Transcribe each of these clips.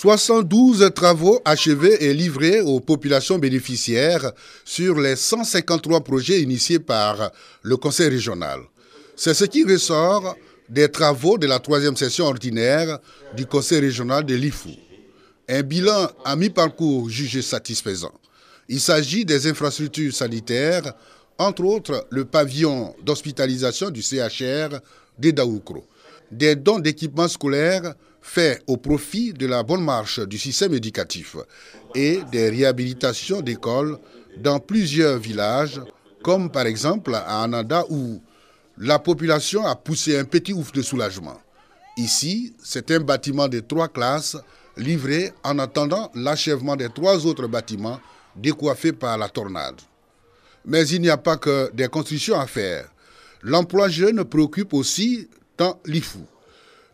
72 travaux achevés et livrés aux populations bénéficiaires sur les 153 projets initiés par le Conseil régional. C'est ce qui ressort des travaux de la 3e session ordinaire du Conseil régional de l'IFU. Un bilan à mi-parcours jugé satisfaisant. Il s'agit des infrastructures sanitaires, entre autres le pavillon d'hospitalisation du CHR d'Edaoukro, des dons d'équipements scolaires faits au profit de la bonne marche du système éducatif et des réhabilitations d'écoles dans plusieurs villages, comme par exemple à Ananda où la population a poussé un petit ouf de soulagement. Ici, c'est un bâtiment de 3 classes livré en attendant l'achèvement des 3 autres bâtiments décoiffés par la tornade. Mais il n'y a pas que des constructions à faire. L'emploi jeune préoccupe aussi dans l'IFU.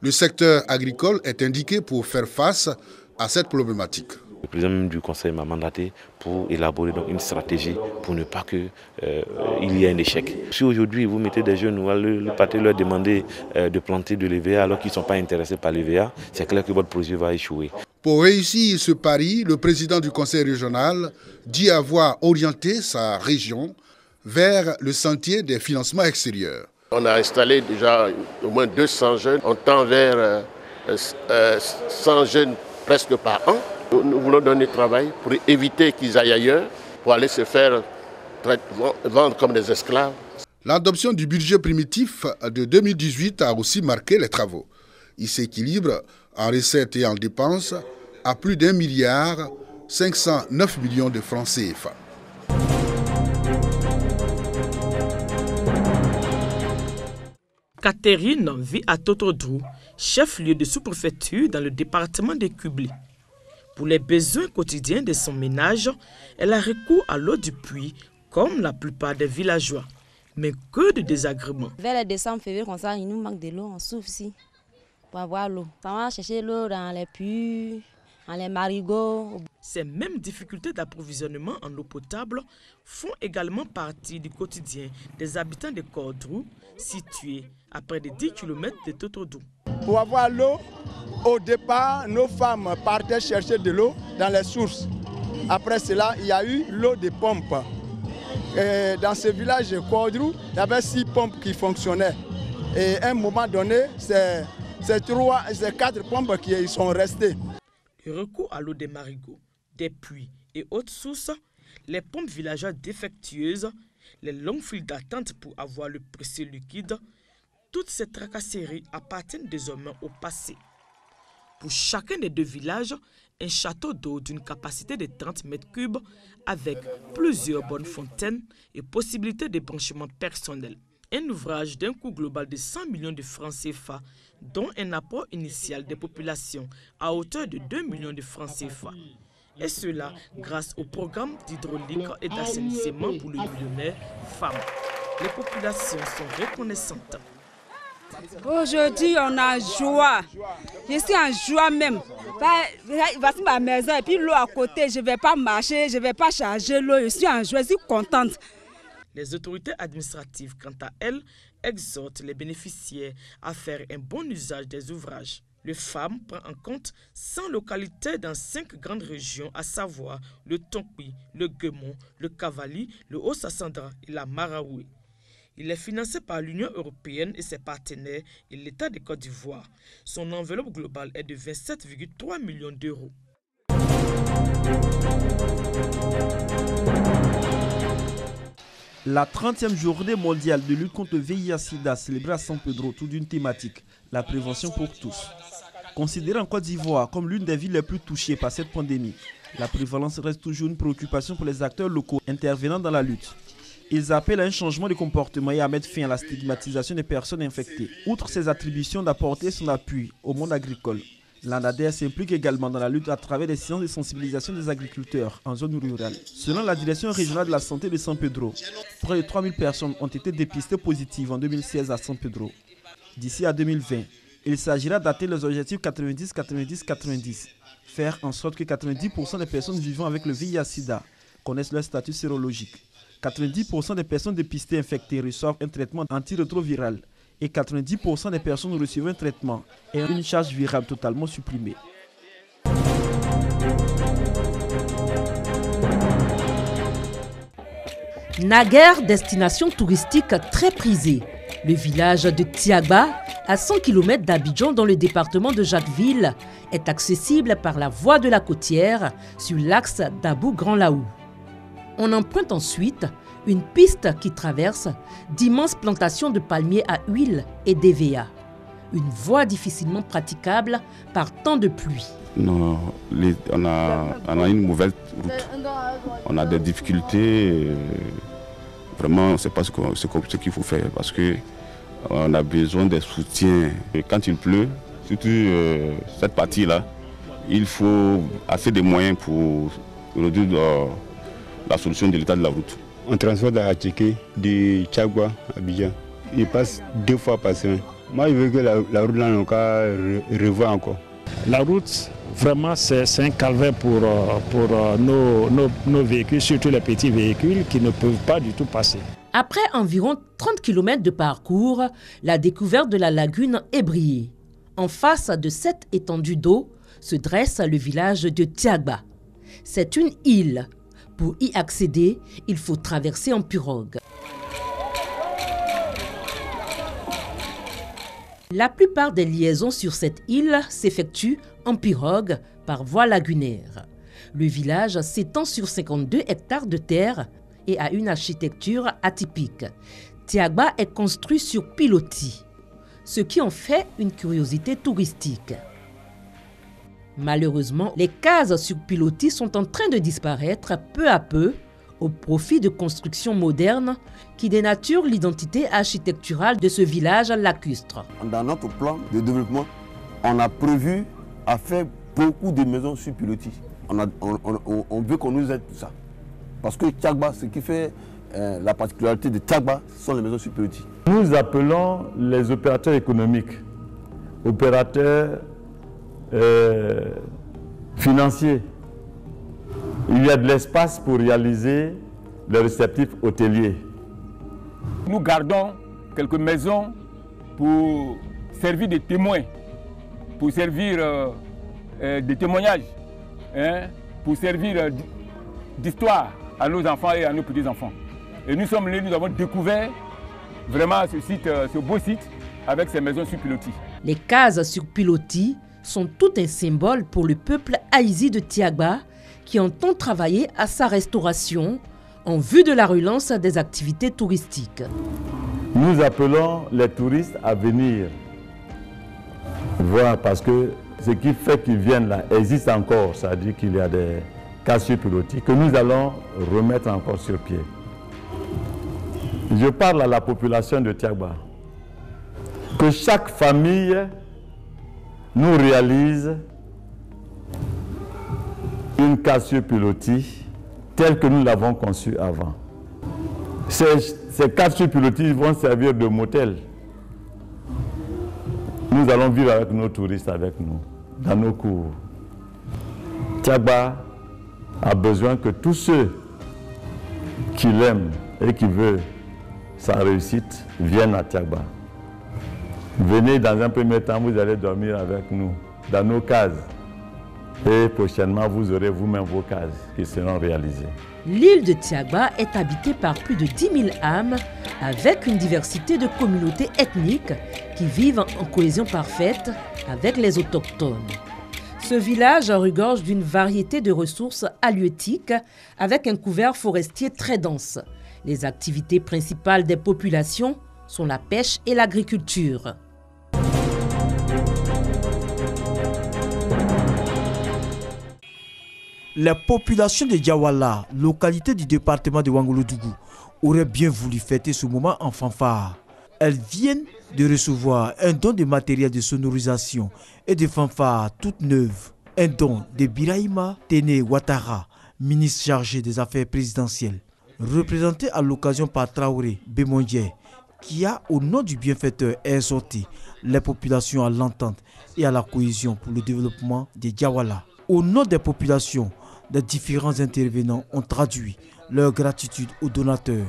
Le secteur agricole est indiqué pour faire face à cette problématique. Le président du conseil m'a mandaté pour élaborer donc une stratégie pour ne pas qu'il y ait un échec. Si aujourd'hui vous mettez des jeunes, le parti leur demander de planter de l'EVA alors qu'ils ne sont pas intéressés par l'EVA, c'est clair que votre projet va échouer. Pour réussir ce pari, le président du conseil régional dit avoir orienté sa région vers le sentier des financements extérieurs. On a installé déjà au moins 200 jeunes. On tend vers 100 jeunes presque par an. Nous voulons donner travail pour éviter qu'ils aillent ailleurs, pour aller se faire vendre comme des esclaves. L'adoption du budget primitif de 2018 a aussi marqué les travaux. Il s'équilibre en recettes et en dépenses à plus d'1,509 milliard de francs CFA. Catherine vit à Totodrou, chef-lieu de sous-préfecture dans le département de Kubli. Pour les besoins quotidiens de son ménage, elle a recours à l'eau du puits, comme la plupart des villageois. Mais que de désagréments. Vers le décembre, février, comme ça, il nous manque de l'eau, on souffre ici pour avoir l'eau. On va chercher l'eau dans les puits, dans les marigots. Ces mêmes difficultés d'approvisionnement en eau potable font également partie du quotidien des habitants de Cordrou, situés à près de 10 km de Totodrou. Pour avoir l'eau, au départ, nos femmes partaient chercher de l'eau dans les sources. Après cela, il y a eu l'eau de pompe. Et dans ce village de Cordrou, il y avait 6 pompes qui fonctionnaient. Et à un moment donné, c'est 4 pompes qui sont restées. Le recours à l'eau des marigots, des puits et autres sources, les pompes villageoises défectueuses, les longues files d'attente pour avoir le précieux liquide, toutes ces tracasseries appartiennent désormais au passé. Pour chacun des 2 villages, un château d'eau d'une capacité de 30 mètres cubes avec plusieurs bonnes fontaines et possibilité de branchement personnel. Un ouvrage d'un coût global de 100 millions de francs CFA, dont un apport initial des populations à hauteur de 2 millions de francs CFA. Et cela grâce au programme d'hydraulique et d'assainissement pour le millionnaire femmes. Les populations sont reconnaissantes. Aujourd'hui, on a joie. Je suis en joie même. Voici ma maison et puis l'eau à côté. Je ne vais pas marcher, je ne vais pas charger l'eau. Je suis en joie, je suis contente. Les autorités administratives, quant à elles, exhortent les bénéficiaires à faire un bon usage des ouvrages. Le FAM prend en compte 100 localités dans 5 grandes régions, à savoir le Tonkwi, le Guémon, le Cavali, le Haut-Sassandra et la Maraoué. Il est financé par l'Union européenne et ses partenaires et l'État de Côte d'Ivoire. Son enveloppe globale est de 27,3 millions d'euros. La 30e journée mondiale de lutte contre le VIH-Sida célébrée à San Pedro autour d'une thématique, la prévention pour tous. Considérée en Côte d'Ivoire comme l'une des villes les plus touchées par cette pandémie, la prévalence reste toujours une préoccupation pour les acteurs locaux intervenant dans la lutte. Ils appellent à un changement de comportement et à mettre fin à la stigmatisation des personnes infectées. Outre ses attributions d'apporter son appui au monde agricole, l'ANADER s'implique également dans la lutte à travers des séances de sensibilisation des agriculteurs en zone rurale. Selon la direction régionale de la santé de San Pedro, près de 3000 personnes ont été dépistées positives en 2016 à San Pedro. D'ici à 2020, il s'agira d'atteindre les objectifs 90-90-90. Faire en sorte que 90% des personnes vivant avec le VIH-Sida connaissent leur statut sérologique. 90% des personnes dépistées infectées reçoivent un traitement antirétroviral et 90% des personnes recevant un traitement et une charge virale totalement supprimée. Naguère destination touristique très prisée, le village de Tiagba, à 100 km d'Abidjan dans le département de Jacquesville, est accessible par la voie de la côtière sur l'axe d'Abou-Grand-Laou. On emprunte ensuite une piste qui traverse d'immenses plantations de palmiers à huile et d'EVA. Une voie difficilement praticable par temps de pluie. Non, on a une mauvaise route. On a des difficultés. Vraiment, on ne sait pas ce qu'il faut faire parce qu'on a besoin des soutiens. Et quand il pleut, surtout cette partie-là, il faut assez de moyens pour réduire la solution de l'état de la route. On transporte à Tchéké, de Tiagba à Abidjan. Il passe 2 fois par semaine. Moi, je veux que la route là, on revoie encore. La route, vraiment, c'est un calvaire pour nos véhicules, surtout les petits véhicules qui ne peuvent pas du tout passer. Après environ 30 km de parcours, la découverte de la lagune est brillée. En face de cette étendue d'eau se dresse le village de Tiagba. C'est une île. Pour y accéder, il faut traverser en pirogue. La plupart des liaisons sur cette île s'effectuent en pirogue par voie lagunaire. Le village s'étend sur 52 hectares de terre et a une architecture atypique. Tiagba est construit sur pilotis, ce qui en fait une curiosité touristique. Malheureusement, les cases sur pilotis sont en train de disparaître peu à peu au profit de constructions modernes qui dénaturent l'identité architecturale de ce village lacustre. Dans notre plan de développement, on a prévu à faire beaucoup de maisons sur pilotis. On veut qu'on nous aide tout ça. Parce que Tiagba, ce qui fait la particularité de Tiagba, sont les maisons sur pilotis. Nous appelons les opérateurs économiques, opérateurs financiers. Il y a de l'espace pour réaliser le réceptif hôtelier. Nous gardons quelques maisons pour servir de témoins, pour servir de témoignages, pour servir d'histoire à nos enfants et à nos petits-enfants. Et nous sommes là, nous avons découvert vraiment ce beau site avec ces maisons sur pilotis. Les cases sur pilotis sont tout un symbole pour le peuple haïti de Tiagba qui entend travailler à sa restauration en vue de la relance des activités touristiques. Nous appelons les touristes à venir voir parce que ce qui fait qu'ils viennent là existe encore, c'est-à-dire qu'il y a des cases sur pilotis que nous allons remettre encore sur pied. Je parle à la population de Tiagba que chaque famille nous réalise une case sur pilotis telle que nous l'avons conçue avant. Ces cases sur pilotis vont servir de motel. Nous allons vivre avec nos touristes avec nous, dans nos cours. Tiagba a besoin que tous ceux qui l'aiment et qui veulent sa réussite viennent à Tiagba. Venez dans un premier temps, vous allez dormir avec nous, dans nos cases. Et prochainement, vous aurez vous-même vos cases qui seront réalisées. L'île de Tiagba est habitée par plus de 10 000 âmes avec une diversité de communautés ethniques qui vivent en cohésion parfaite avec les autochtones. Ce village regorge d'une variété de ressources halieutiques avec un couvert forestier très dense. Les activités principales des populations sont la pêche et l'agriculture. La population de Diawala, localité du département de Ouangouloudougou, aurait bien voulu fêter ce moment en fanfare. Elles viennent de recevoir un don de matériel de sonorisation et de fanfare toutes neuves. Un don de Birahima Tene Ouattara, ministre chargé des Affaires présidentielles, représenté à l'occasion par Traoré Bémondier, qui a, au nom du bienfaiteur, exhorté les populations à l'entente et à la cohésion pour le développement de Diawala. Au nom des populations, les différents intervenants ont traduit leur gratitude aux donateurs.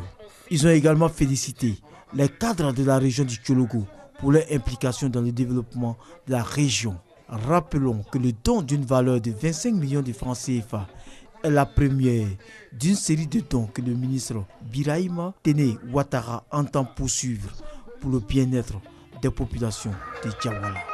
Ils ont également félicité les cadres de la région du Tchologo pour leur implication dans le développement de la région. Rappelons que le don d'une valeur de 25 millions de francs CFA est la première d'une série de dons que le ministre Birahima Téné Ouattara entend poursuivre pour le bien-être des populations de Diawala.